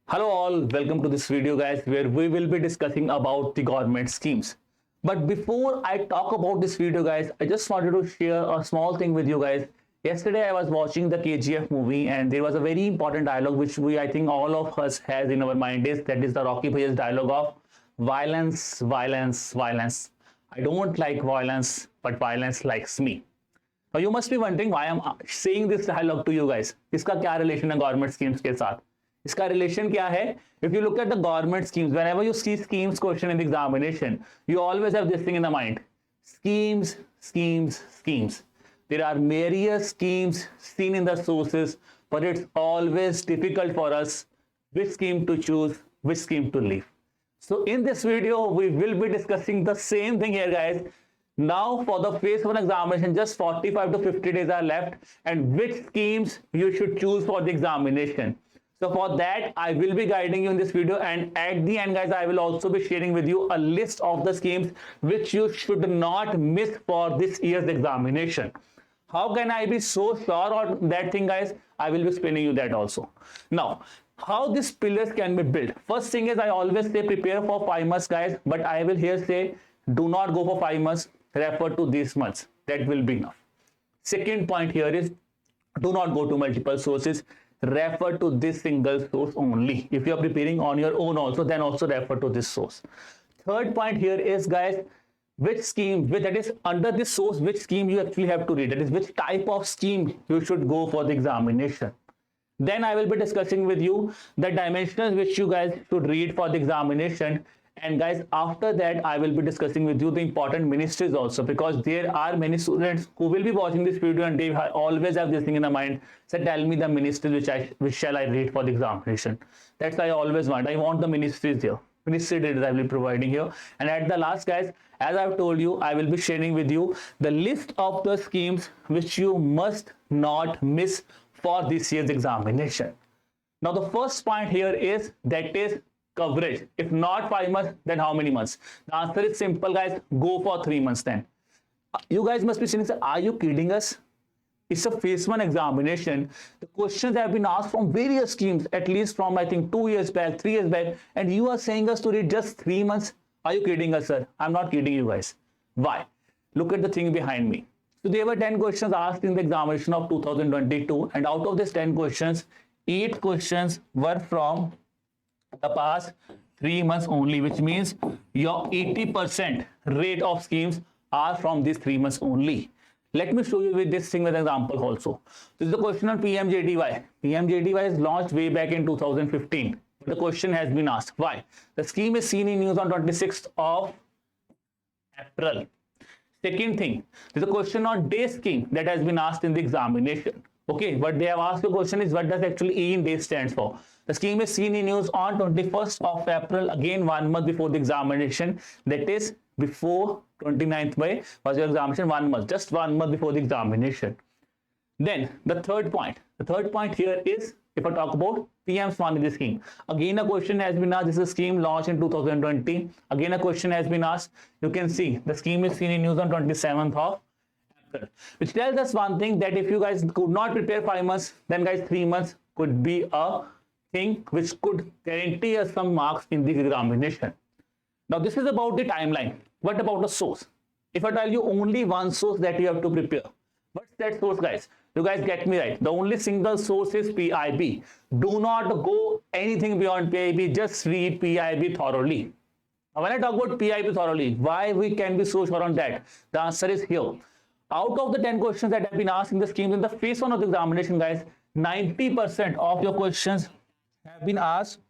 Hello all, welcome to this video guys where we will be discussing about the government schemes. But before I talk about this video guys, I just wanted to share a small thing with you guys. Yesterday I was watching the KGF movie and there was a very important dialogue which I think all of us has in our mind that is the Rocky Bhaiya's dialogue of violence, violence, violence. I don't like violence, but violence likes me. Now you must be wondering why I'm saying this dialogue to you guys. इसका क्या relation है government schemes के साथ? इसका relation क्या है? If you look at the government schemes, whenever you see schemes question in the examination, you always have this thing in the mind. Schemes, schemes, schemes. There are various schemes seen in the sources, but it's always difficult for us which scheme to choose, which scheme to leave. So in this video, we will be discussing the same thing here, guys. Now for the phase 1 examination, just 45 to 50 days are left, and which schemes you should choose for the examination. So for that, I will be guiding you in this video, and at the end guys, I will also be sharing with you a list of the schemes which you should not miss for this year's examination. How can I be so sure on that thing guys? I will be explaining you that also. Now, how these pillars can be built. First thing is I always say prepare for 5 months guys, but I will here say do not go for 5 months, refer to these months. That will be enough. Second point here is do not go to multiple sources, refer to this single source only. If you are preparing on your own also, then also refer to this source. Third point here is guys, which scheme, that is under this source, which scheme you actually have to read, that is which type of scheme you should go for the examination. Then I will be discussing with you the dimensions which you guys should read for the examination. And guys, after that I will be discussing with you the important ministries also, because there are many students who will be watching this video and they always have this thing in the mind. So tell me the ministries which shall I read for the examination. That's I always want. I want the ministries here. Ministry details I will be providing here. And at the last guys, as I've told you, I will be sharing with you the list of the schemes which you must not miss for this year's examination. Now the first point here is that is coverage. If not 5 months, then how many months? The answer is simple guys, go for 3 months then. You guys must be saying, are you kidding us? It's a phase 1 examination. The questions have been asked from various schemes, at least from I think 2 years back, 3 years back, and you are saying us to read just 3 months? Are you kidding us, sir? I'm not kidding you guys. Why? Look at the thing behind me. So there were 10 questions asked in the examination of 2022, and out of these 10 questions, 8 questions were from the past 3 months only, which means your 80% rate of schemes are from these 3 months only. Let me show you with this thing with an example also. This is the question on PMJDY. PMJDY is launched way back in 2015. The question has been asked, why? The scheme is seen in news on 26th of April. Second thing, there's a question on day scheme that has been asked in the examination. Okay, what they have asked the question is what does actually E in day stands for. The scheme is seen in news on 21st of April, again 1 month before the examination. That is before 29th May was your examination, 1 month, just 1 month before the examination. Then the third point here is if I talk about PM Swanidhi scheme. Again a question has been asked. This is a scheme launched in 2020. Again a question has been asked. You can see the scheme is seen in news on 27th of April, which tells us one thing, that if you guys could not prepare 5 months, then guys 3 months could be a thing which could guarantee us some marks in the examination. Now this is about the timeline. What about the source? If I tell you only one source that you have to prepare, what's that source guys? You guys get me right. The only single source is PIB. Do not go anything beyond PIB. Just read PIB thoroughly. Now when I talk about PIB thoroughly, why we can be so sure on that? The answer is here. Out of the 10 questions that have been asked in the schemes in the phase 1 of the examination guys, 90% of your questions have been asked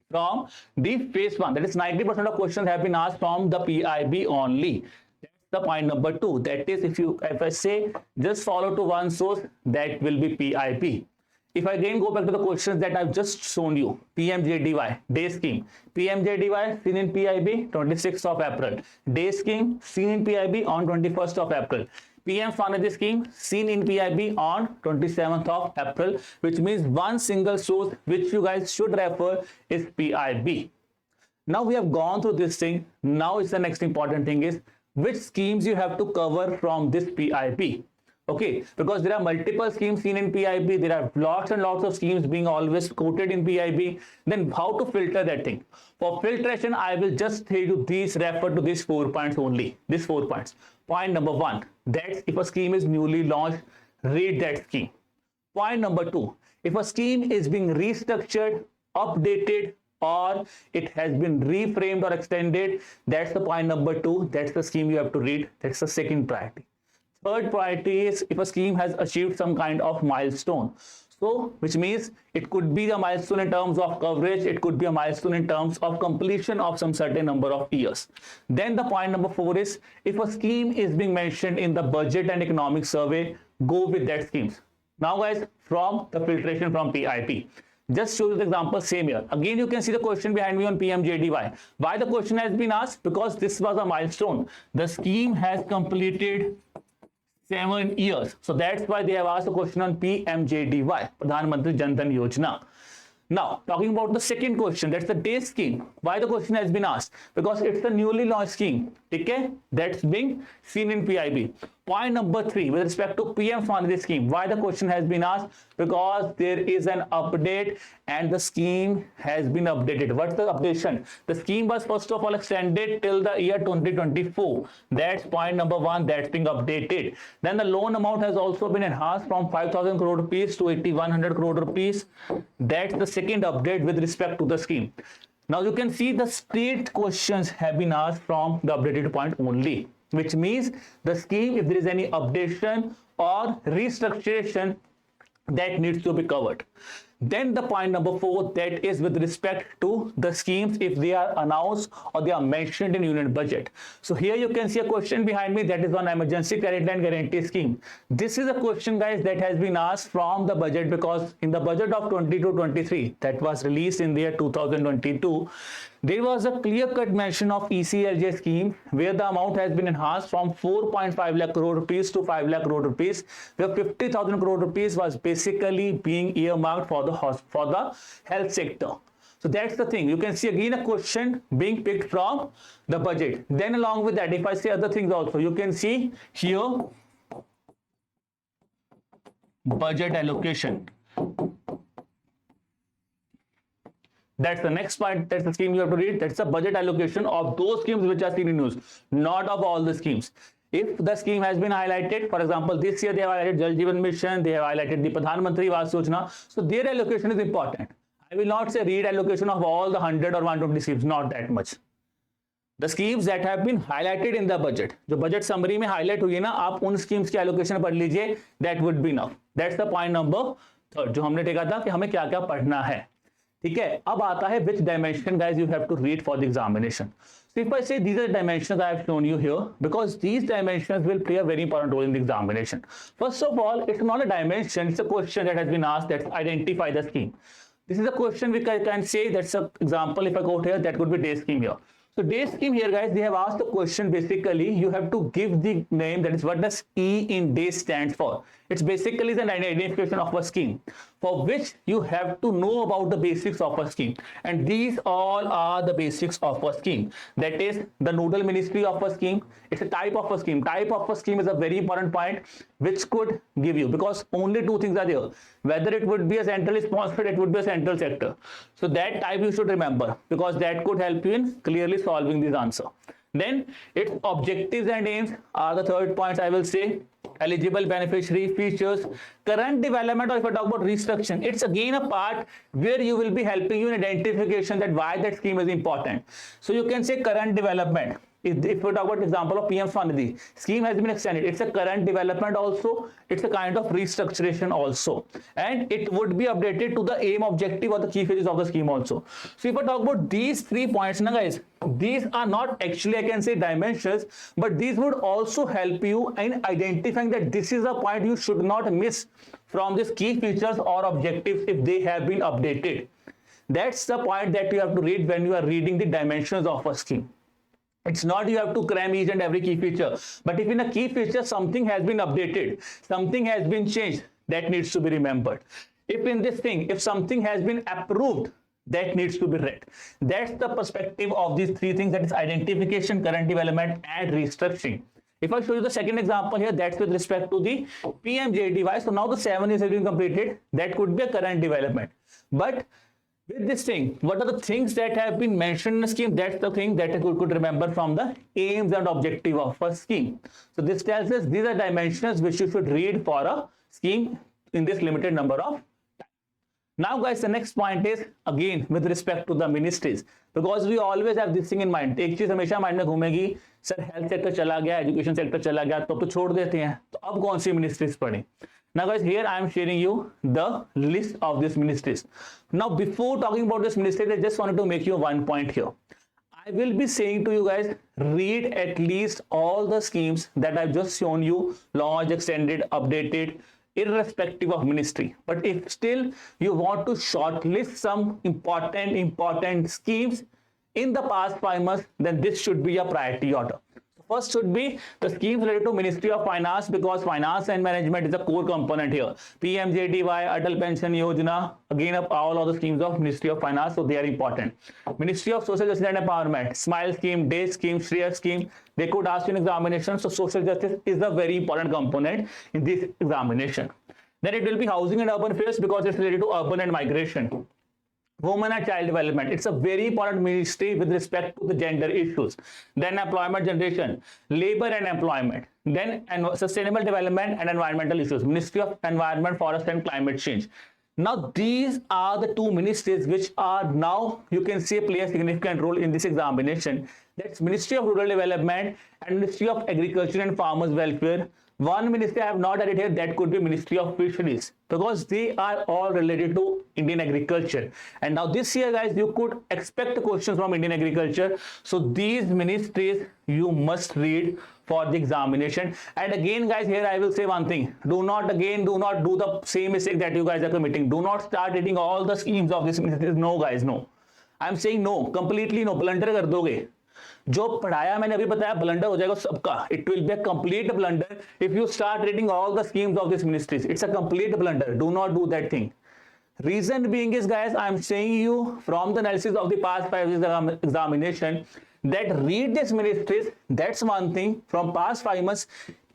from the phase 1. That is 90% of questions have been asked from the PIB only. That's the point number 2. That is if I say just follow to one source, that will be PIB. If I again go back to the questions that I've just shown you, PMJDY, day scheme. PMJDY seen in PIB 26th of April. Day scheme seen in PIB on 21st of April. PM Swanidhi scheme seen in PIB on 27th of April, which means one single source which you guys should refer is PIB. Now we have gone through this thing. Now it's the next important thing is which schemes you have to cover from this PIB. Okay, because there are multiple schemes seen in PIB, there are lots and lots of schemes being always quoted in PIB. Then how to filter that thing? For filtration, I will just tell you these, refer to these 4 points only. These 4 points. Point number 1, that if a scheme is newly launched, read that scheme. Point number 2, if a scheme is being restructured, updated, or it has been reframed or extended, that's the point number 2. That's the scheme you have to read. That's the second priority. Third priority is if a scheme has achieved some kind of milestone. So, which means it could be a milestone in terms of coverage, it could be a milestone in terms of completion of some certain number of years. Then the point number 4 is if a scheme is being mentioned in the budget and economic survey, go with that scheme. Now guys, from the filtration from PIP. Just show you the example, same here. Again, you can see the question behind me on PMJDY. Why the question has been asked? Because this was a milestone. The scheme has completed 7 years. So that's why they have asked a question on PMJDY, Pradhan Mantri Jan Dhan Yojana. Now, talking about the second question, that's the day scheme. Why the question has been asked? Because it's a newly launched scheme. Okay? That's being seen in PIB. Point number 3, with respect to PM Swanithi scheme, why the question has been asked? Because there is an update and the scheme has been updated. What's the updation? The scheme was first of all extended till the year 2024. That's point number 1, that's being updated. Then the loan amount has also been enhanced from 5,000 crore rupees to 8,100 crore rupees. That's the second update with respect to the scheme. Now you can see the straight questions have been asked from the updated point only, which means the scheme, if there is any updation or restructuration, that needs to be covered. Then the point number 4, that is with respect to the schemes if they are announced or they are mentioned in union budget. So here you can see a question behind me, that is on emergency credit line guarantee scheme. This is a question guys that has been asked from the budget, because in the budget of 22-23 that was released in the year 2022, there was a clear-cut mention of ECLJ scheme where the amount has been enhanced from 4.5 lakh crore rupees to 5 lakh crore rupees, where 50,000 crore rupees was basically being earmarked for the health sector. So that's the thing. You can see again a question being picked from the budget. Then along with that, if I say other things also, you can see here budget allocation. That's the next part. That's the scheme you have to read. That's the budget allocation of those schemes which are seen in news, not of all the schemes. If the scheme has been highlighted, for example, this year they have highlighted Jal Jeevan Mission, they have highlighted the Pradhan Mantri Awas Yojana, so their allocation is important. I will not say read allocation of all the 100 or 120 schemes, not that much. The schemes that have been highlighted in the budget, जो budget summary में highlight हुई है ना, आप उन schemes की allocation पढ़ लीजिए, that would be enough. That's the point number 3, जो हमने देखा था कि हमें क्या क्या पढ़ना है. ठीक है, अब आता है which dimension guys you have to read for the examination. So if I say these are the dimensions I have shown you here, because these dimensions will play a very important role in the examination. First of all, it's not a dimension, it's a question that has been asked, that identify the scheme. This is a question which I can say, that's an example. If I go here, that could be day scheme here. So day scheme here guys, they have asked the question, basically you have to give the name, that is what does E in day stands for. It's basically an identification of a scheme for which you have to know about the basics of a scheme, and these all are the basics of a scheme. That is the nodal ministry of a scheme. It's a type of a scheme. Type of a scheme is a very important point which could give you, because only 2 things are there. Whether it would be a centrally sponsored, it would be a central sector. So that type you should remember, because that could help you in clearly solving this answer. Then its objectives and aims are the third points I will say. Eligible beneficiary, features, current development, or if I talk about restructuring, it's again a part where you will be helping you in identification that why that scheme is important. So you can say current development. If we talk about example of PM Swanithi, scheme has been extended. It's a current development also. It's a kind of restructuration also. And it would be updated to the aim, objective, or the key features of the scheme also. So if I talk about these 3 points, now guys, these are not actually, I can say, dimensions, but these would also help you in identifying that this is a point you should not miss from these key features or objectives if they have been updated. That's the point that you have to read when you are reading the dimensions of a scheme. It's not you have to cram each and every key feature, but if in a key feature something has been updated, something has been changed, that needs to be remembered. If in this thing, if something has been approved, that needs to be read. That's the perspective of these 3 things, that is identification, current development, and restructuring. If I show you the second example here, that's with respect to the PMJDY. So now the 7 years have been completed. That could be a current development. But with this thing, what are the things that have been mentioned in the scheme? That's the thing that you could remember from the aims and objective of a scheme. So this tells us these are dimensions which you should read for a scheme in this limited number of time. Now guys, the next point is again with respect to the ministries, because we always have this thing in mind. एक चीज हमेशा mind में घूमेगी, sir health sector चला गया, education sector चला गया, तो छोड़ देते हैं, तो अब कौन सी मिनिस्ट्रीज पढ़ें? Now guys, here I am sharing you the list of these ministries. Now before talking about this ministry, I just wanted to make you one point here. I will be saying to you guys, read at least all the schemes that I've just shown you, launched, extended, updated, irrespective of ministry. But if still you want to shortlist some important schemes in the past 5 months, then this should be a priority order. First should be the schemes related to Ministry of Finance, because finance and management is a core component here. PMJDY, Atal Pension Yojana, again all of the schemes of Ministry of Finance, so they are important. Ministry of Social Justice and Empowerment, Smile Scheme, Day Scheme, Shreya Scheme, they could ask you in examination. So social justice is a very important component in this examination. Then it will be Housing and Urban Affairs, because it's related to urban and migration. Women and Child Development, it's a very important ministry with respect to the gender issues. Then employment generation, labor and employment, then sustainable development and environmental issues, Ministry of Environment, Forest and Climate Change. Now these are the two ministries which are now, you can say, play a significant role in this examination. That's Ministry of Rural Development and Ministry of Agriculture and Farmers Welfare. One ministry I have not added here, that could be Ministry of Fisheries, because they are all related to Indian agriculture. And now this year guys, you could expect questions from Indian agriculture. So these ministries you must read for the examination. And again guys, here I will say one thing, do not do the same mistake that you guys are committing. Do not start reading all the schemes of this ministry. No guys, no, I'm saying no, completely no. Blunder कर दोगे, जो पढ़ाया मैंने अभी बताया, blunder हो जाएगा सबका. It will be a complete blunder if you start reading all the schemes of these ministries. It's a complete blunder. Do not do that thing. Reason being is guys, I am saying you from the analysis of the past 5 years examination that read these ministries. That's one thing. From past 5 months,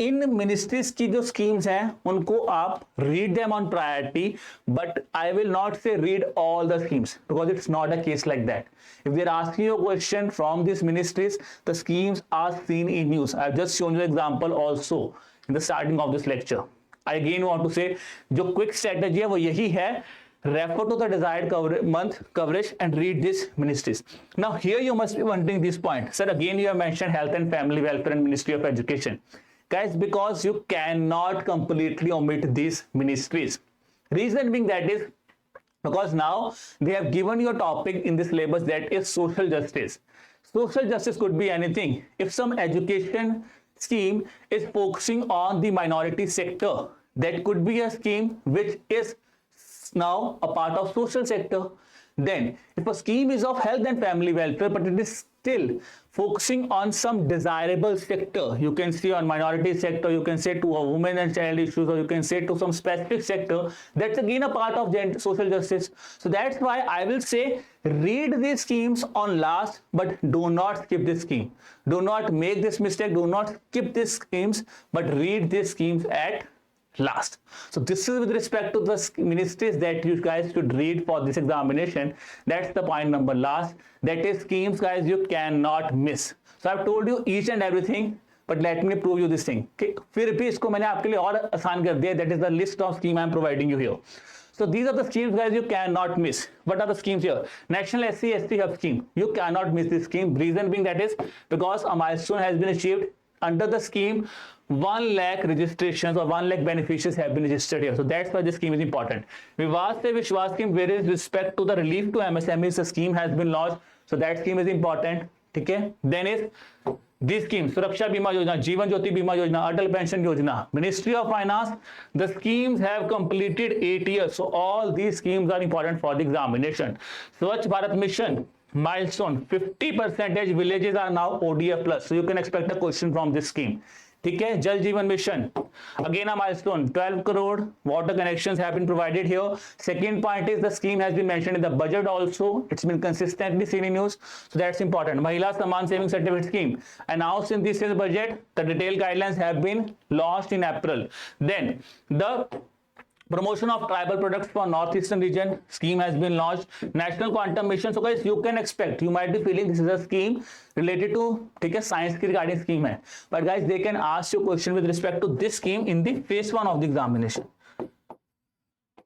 in ministries की जो schemes हैं उनको आप read them on priority, but I will not say read all the schemes, because it's not a case like that. If they're asking you a question from these ministries, the schemes are seen in news. I've just shown you an example also in the starting of this lecture. I again want to say, जो quick strategy है वो यही है, refer to the desired month coverage and read these ministries. Now here you must be wondering this point, sir, again you have mentioned Health and Family Welfare and Ministry of Education. Guys, because you cannot completely omit these ministries. Reason being that is because now they have given you a topic in this syllabus that is social justice. Social justice could be anything. If some education scheme is focusing on the minority sector, that could be a scheme which is now a part of social sector. Then if a scheme is of health and family welfare, but it is still focusing on some desirable sector, you can see on minority sector, you can say to a women and child issues, or you can say to some specific sector, that's again a part of social justice. So that's why I will say read these schemes on last, but do not skip this scheme. Do not make this mistake. Do not skip these schemes, but read these schemes at last. So this is with respect to the ministries that you guys should read for this examination. That's the point number last. That is schemes guys you cannot miss. So I've told you each and everything, but let me prove you this thing. Okay? फिर भी इसको मैंने आपके लिए और आसान कर दिया. That is the list of scheme I'm providing you here. So these are the schemes guys you cannot miss. What are the schemes here? National SC/ST Hub scheme. You cannot miss this scheme. Reason being that is because a milestone has been achieved under the scheme. 1 lakh registrations or 1 lakh beneficiaries have been registered here. So that's why this scheme is important. Vivad Se Vishwas scheme, where is respect to the relief to MSMEs, the scheme has been launched. So that scheme is important. Okay? Then is this scheme, Suraksha Bima Yojana, Jeevan Jyoti Bima Yojana, Atal Pension Yojana, Ministry of Finance. The schemes have completed 8 years. So all these schemes are important for the examination. Swachh Bharat Mission, milestone, 50% villages are now ODF plus. So you can expect a question from this scheme. ठीक है, जल जीवन mission, again a milestone, 12 crore water connections have been provided here. Second point is the scheme has been mentioned in the budget also. It's been consistently seen in news, so that's important. Mahila Samman Saving Certificate Scheme announced in this year's budget. The detailed guidelines have been launched in April. Then the promotion of tribal products for northeastern region scheme has been launched. National quantum mission. So guys, you can expect, you might be feeling this is a scheme related to, ठीक है, science की regarding scheme है, but guys they can ask you question with respect to this scheme in the phase 1 of the examination.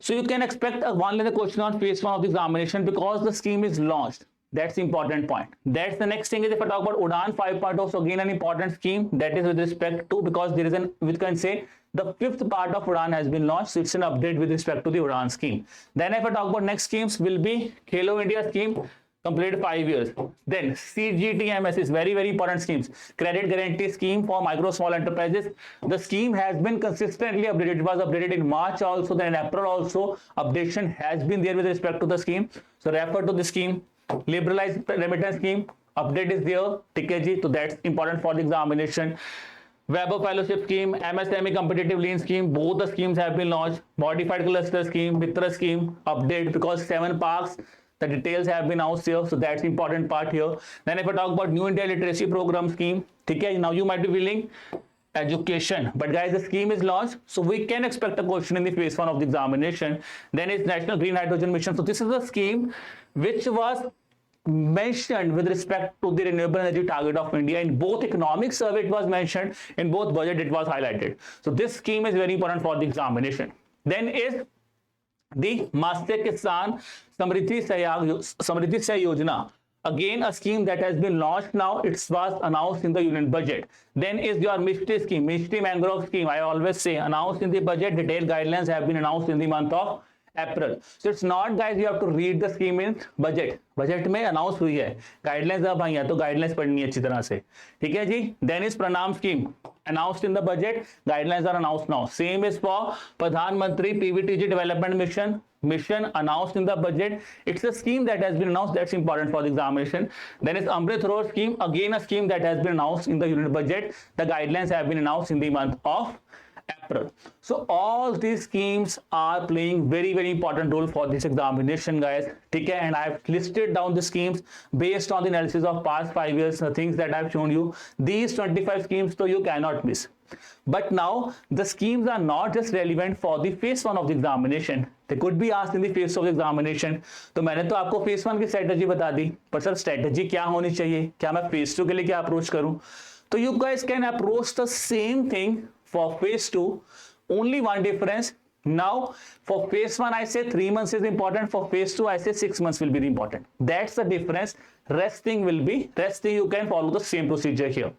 So you can expect a one liner question on phase 1 of the examination because the scheme is launched. That's the important point. That's the next thing is if I talk about Udaan 5.0, so again an important scheme that is with respect to, because there is an, we can say the 5th part of Udaan has been launched, so it's an update with respect to the Udaan scheme. Then if I talk about next schemes will be Khelo India scheme, completed 5 years. Then CGTMS is very important schemes, credit guarantee scheme for micro small enterprises. The scheme has been consistently updated. It was updated in March also, then in April also updation has been there with respect to the scheme, so refer to the scheme. Liberalized remittance scheme update is there, ठीक है जी, तो that's important for the examination. Weber Fellowship Scheme, MSME Competitive Lean Scheme, both the schemes have been launched. Modified Cluster Scheme, Mitra Scheme, update because 7 parks, the details have been out here, so that's important part here. Then if I talk about New India Literacy Program Scheme, ठीक है, now you might be feeling education, but guys the scheme is launched, so we can expect a question in the phase 1 of the examination. Then it's National Green Hydrogen Mission. So this is a scheme which was mentioned with respect to the renewable energy target of India. In both economic survey it was mentioned, in both budget it was highlighted. So this scheme is very important for the examination. Then is the Master Kisan Samriddhi Sahyog Yojana. Again a scheme that has been launched now, it was announced in the union budget. Then is your Mishti scheme, Mishti Mangrove scheme, I always say announced in the budget. Detailed guidelines have been announced in the month of April. So it's not guys you have to read the scheme in budget में announce हुई है, guidelines अब आई है तो guidelines पढ़नी है अच्छी तरह से, ठीक है जी. देन इज प्रणाम scheme announced in the budget, guidelines are announced now. Same is for Pradhan Mantri PVTG Development Mission announced in the budget. It's a scheme that has been announced, that's important for the examination. Then is Amrit Road scheme, again a scheme that has been announced in the unit budget. The guidelines have been announced in the month of April. So all these schemes are playing very important role for this examination guys, ठीक है, and I've listed down the schemes based on the analysis of past 5 years, the things that I've shown you. These 25 schemes so you cannot miss. But now the schemes are not just relevant for the phase 1 of the examination, they could be asked in the phase of the examination. तो मैंने तो आपको phase 1 की strategy बता दी, पर sir strategy क्या होनी चाहिए, क्या मैं phase 2 के लिए क्या अप्रोच करूं, तो you guys can approach the same thing for phase 2, only one difference. Now for phase 1 I say 3 months is important, for phase 2 I say 6 months will be important. That's the difference. Rest thing you can follow the same procedure here.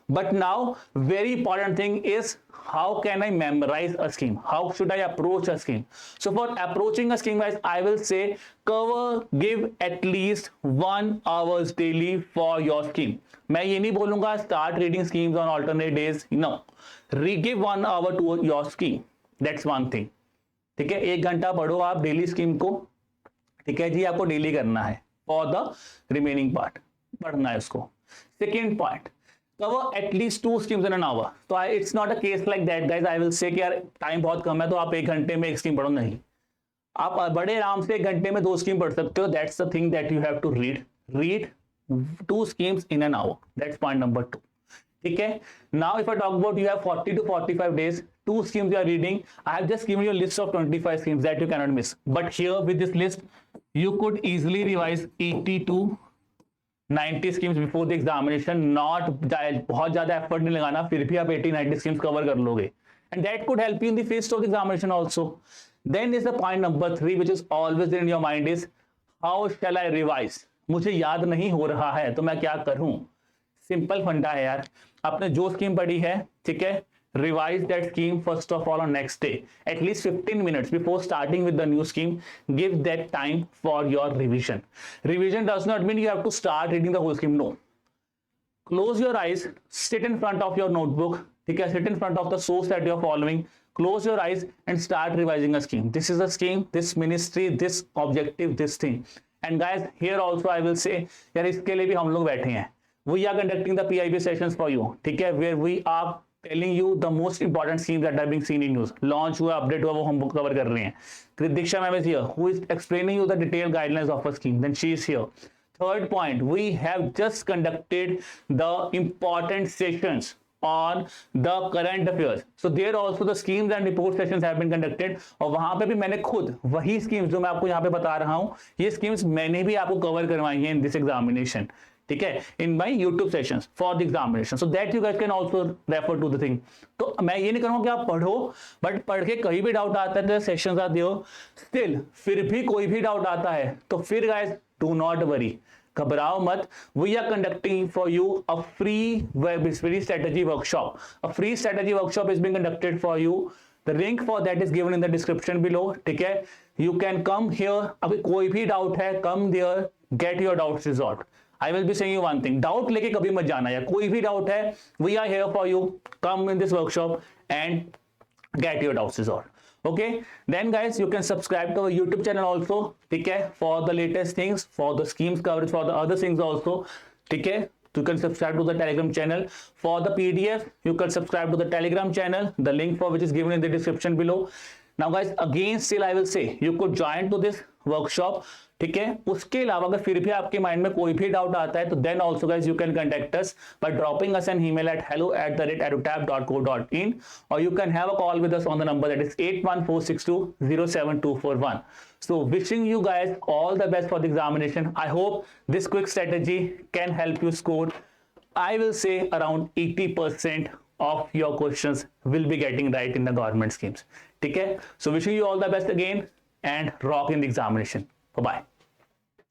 But now very important thing is how can I memorize a scheme, how should I approach a scheme. So for approaching a scheme guys, I will say give at least 1 hour daily for your scheme. मैं ये नहीं बोलूंगा start reading schemes on alternate days, no, give 1 hour to your scheme. That's one thing, ठीक है, 1 घंटा पढ़ो आप daily scheme को, ठीक है जी, आपको डेली करना है, फॉर द रिमेनिंग पार्ट पढ़ना है उसको. Second point, cover at least 2 schemes in an hour. तो it's not a case like that guys I will say कि यार टाइम बहुत कम है तो आप 1 घंटे में 1 स्कीम पढ़ो, नहीं, आप बड़े आराम से 1 घंटे में 2 स्कीम पढ़ सकते हो. That's the thing that you have to read 2 schemes in an hour. That's point number 2. ठीक है. Now if I talk about you have 40 to 45 days, 2 schemes you are reading. I have just given you a list of 25 schemes that you cannot miss. But here with this list, you could easily revise 80 to 90 schemes before the examination. Not बहुत ज़्यादा effort नहीं लगाना, फिर भी आप 80-90 schemes cover कर लोगे. And that could help you in the phase 2 of the examination also. Then is the point number 3 which is always in your mind is how shall I revise? मुझे याद नहीं हो रहा है तो मैं क्या करूं. सिंपल फंडा है यार, आपने जो स्कीम पढ़ी है, ठीक है, revise that scheme first of all on next day, at least 15 minutes before starting with the new scheme. Give that time for your revision. Revision does not mean you have to start reading the whole scheme, no. Close your eyes, sit in front of your notebook, ठीक है, sit in front of the source that you are following, close your eyes and start revising a scheme. This is a scheme, this ministry, this objective, this thing. And guys here also I will say यार इसके लिए भी हम लोग बैठे हैं. We are conducting the PIB sessions for you, ठीक है, where we are telling you the most important schemes that are being seen in news, launch हुआ, अपडेट हुआ, वो हम कवर कर रहे हैं. Kritisha ma'am is here, who is explaining you the detailed guidelines of a scheme. Then she is here. Third point, we have just conducted the important sessions on the current affairs. So there also the schemes and report sessions have been conducted. और वहां पे भी मैंने खुद वही schemes जो मैं आपको यहाँ पे बता रहा हूँ, ये schemes मैंने भी आपको कवर करवाई हैं in this examination. ठीक है, in my YouTube session for the examination, so that you guys can also refer to the thing. तो मैं ये नहीं करूँगा कि आप पढ़ो, बट पढ़ के कहीं भी डाउट आता है तो सेशंस आते हो, स्टिल फिर भी कोई भी डाउट आता है तो फिर गाइस डू नॉट वरी, घबराओ मत. We are conducting for you a free strategy workshop. A free strategy workshop is being conducted for you. The link for that is given in the description below. ठीक है, you can come here. अभी कोई भी doubt है, come there, get your doubts resolved. I will be saying you one thing, doubt लेके कभी मत जाना यार, कोई भी डाउट है, we are here for you. Come in this workshop and get your doubts resolved. Okay, then guys you can subscribe to our YouTube channel also. ठीक है, for the latest things, for the schemes coverage, for the other things also. ठीक है, you can subscribe to the Telegram channel. For the PDF you can subscribe to the Telegram channel, the link for which is given in the description below. Now guys, again still I will say you could join to this workshop. ठीक है, उसके अलावा अगर फिर भी आपके mind में कोई भी डाउट आता है तो then also guys you can contact us by dropping us an email at hello@edutab.co.in, or you can have a call with us on the number that is 8146207241. So wishing you guys all the best for the examination. I hope this quick strategy can help you score, I will say, around 80% of your questions will be getting right in the government schemes. ठीक है, so wishing you all the best again and rock in the examination. Bye-bye.